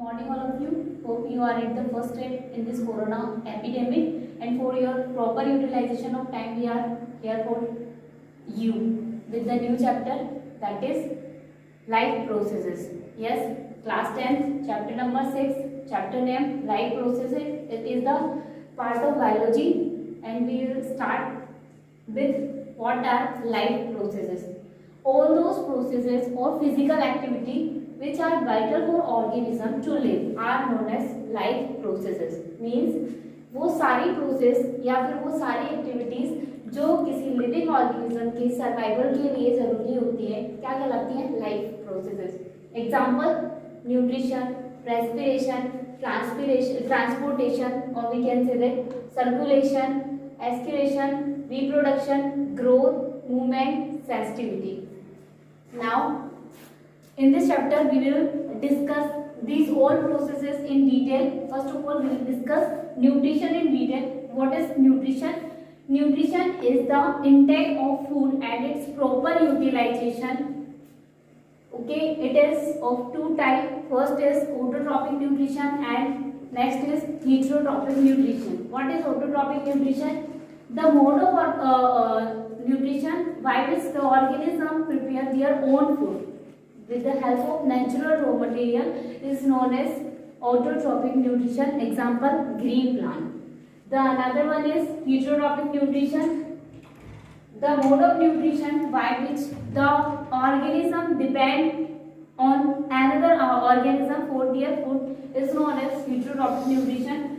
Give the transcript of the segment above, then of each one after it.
morning all of you. Hope you are at the first step in this corona epidemic, and for your proper utilization of time we are here for you with the new chapter, that is life processes. Yes, class 10th chapter number 6, chapter name life processes. It is the part of biology and we will start with what are life processes. All those processes or physical activity which are vital for organism to live are known as life processes. Means वो सारी process या फिर वो सारी activities जो किसी living organism के survival के लिए जरूरी होती है क्या कहलाती हैं? Life processes. Example nutrition, respiration, transportation और we can say that circulation, aspiration, reproduction, growth, movement, sensitivity. Now in this chapter we will discuss these all processes in detail. First of all we will discuss nutrition in detail. What is nutrition? Nutrition is the intake of food and its proper utilization. Okay, it is of two types. First is autotrophic nutrition and next is heterotrophic nutrition. What is autotrophic nutrition? The mode of nutrition by which the organism prepare their own food with the help of natural raw material is known as autotrophic nutrition. Example, green plant. The another one is heterotrophic nutrition. The mode of nutrition by which the organism depend on another organism for their food is known as heterotrophic nutrition.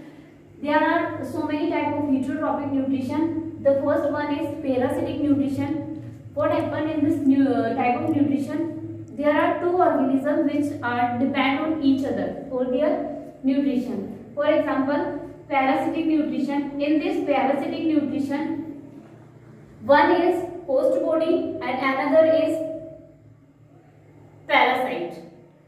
There are so many types of heterotrophic nutrition. The first one is parasitic nutrition. What happens in this type of nutrition? There are two organisms which are depend on each other for their nutrition. For example, parasitic nutrition. In this parasitic nutrition, one is host body and another is parasite.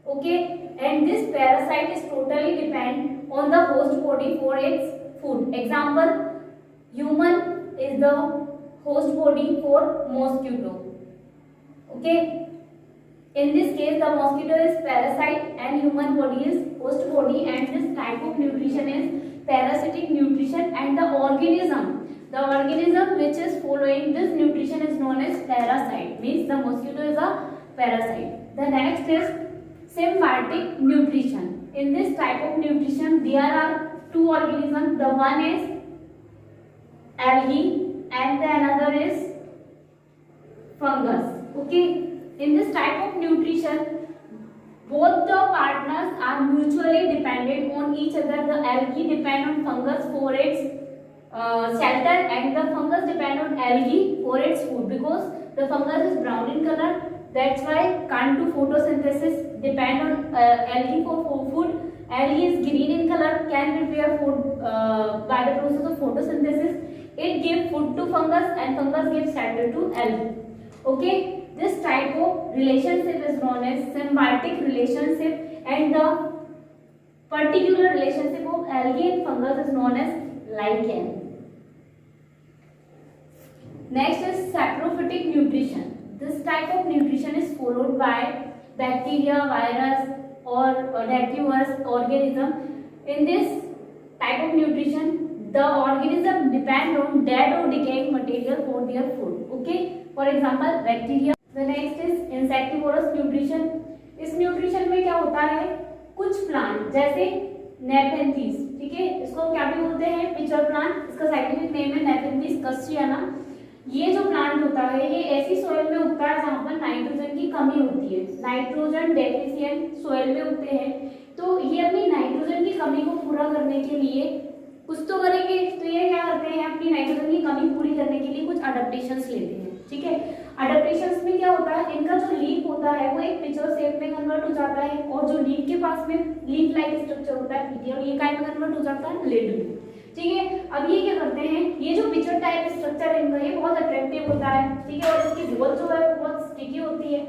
Okay, and this parasite is totally depend on the host body for its food. Example, human is the host body for mosquito. Okay, in this case the mosquito is parasite and human body is host body, and this type of nutrition is parasitic nutrition, and the organism which is following this nutrition is known as parasite. Means the mosquito is a parasite. The next is symbiotic nutrition. In this type of nutrition there are two organisms. The one is algae and the another is fungus. Okay, in this type of nutrition both the partners are mutually dependent on each other. The algae depend on fungus for its shelter and the fungus depend on algae for its food, because the fungus is brown in color, that's why can't do photosynthesis, depend on algae for food. Algae is green in color, can prepare food by the process of photosynthesis. It gives food to fungus and fungus gives shelter to algae. Okay, this type of relationship is known as symbiotic relationship, and the particular relationship of algae and fungus is known as lichen. Next is saprophytic nutrition. This type of nutrition is followed by bacteria, virus or deciduous organism. In this type of nutrition the organism depend on dead or decaying material for their food. Okay, for example bacteria. The next is insectivorous nutrition. इस nutrition में क्या होता है, कुछ plant जैसे नेपेंथीस, ठीक है, इसको क्या भी बोलते हैं? Pitcher plant. इसका साइंटिफिक नेम है नेपेंथीस कस्टियाना. ये जो प्लांट होता है ये ऐसी सोइल में उगता है जहाँ पर नाइट्रोजन की कमी होती है. नाइट्रोजन डेफिशिएंट सोइल में उगते हैं, तो ये अपनी नाइट्रोजन की कमी को पूरा करने के लिए कुछ तो करेंगे. तो ये क्या करते हैं, अपनी नाइट्रोजन की कमी पूरी करने के लिए कुछ अडेप्टेशंस लेते हैं. ठीक है, अडेप्टेशंस में क्या होता है, इनका जो लीफ होता है वो एक पिचर शेप में कन्वर्ट हो जाता है, और जो लीफ के पास में लीफ लाइक स्ट्रक्चर होता है पीटिया, ये काय में कन्वर्ट हो जाता है? लिड में. ठीक है, अब ये क्या करते हैं, ये जो पिचर टाइप स्ट्रक्चर है इनका ये बहुत अट्रैक्टिव होता है. ठीक है, और इसकी वॉल जो है वो बहुत स्टिकी होती है.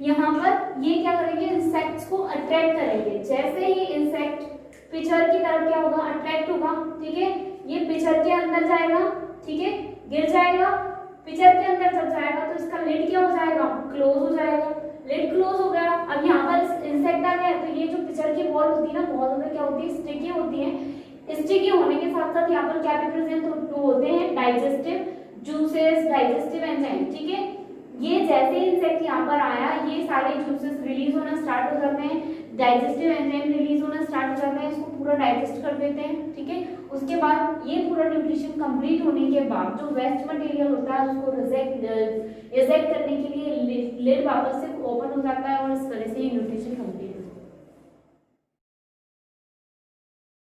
यहाँ पर ये क्या करेंगे, इंसेक्ट्स को अट्रैक्ट करेंगे. जैसे ही इंसेक्ट पिचर की तरफ क्या होगा, अट्रैक्ट होगा. ठीक है, ये पिचर के अंदर जाएगा, ठीक है, गिर जाएगा. पिचर के अंदर जब जाएगा तो इसका लिड क्या हो जाएगा, क्लोज हो जाएगा. लिड क्लोज हो गया. अब यहाँ पर इंसेक्ट आ गया तो ये जो पिचर की वॉल होती है ना, बहुत ज्यादा क्या होती है, स्टिकी होती है। स्टिकी होने के साथ साथ यहाँ पर क्या भी प्रेजेंट होते हैं, डाइजेस्टिव जूसेस, डाइजेस्टिव एंजाइम, ठीक है। ये जैसे इंसेक्ट यहाँ पर आया, ये सारे जूसेस रिलीज होना स्टार्ट हो जाते हैं, डाइजेस्टिव एंजाइम रिलीज होना स्टार्ट हो जाता है, इसको पूरा डाइजेस्ट कर देते हैं, ठीक है। उसके बाद ये पूरा न्यूट्रिशन कंप्लीट होने के बाद जो वेस्ट मटेरियल होता है उसको रिजेक्ट करने के लिए लिड वापस से ओपन हो जाता है और इस तरह से ये न्यूट्रिशन कंप्लीट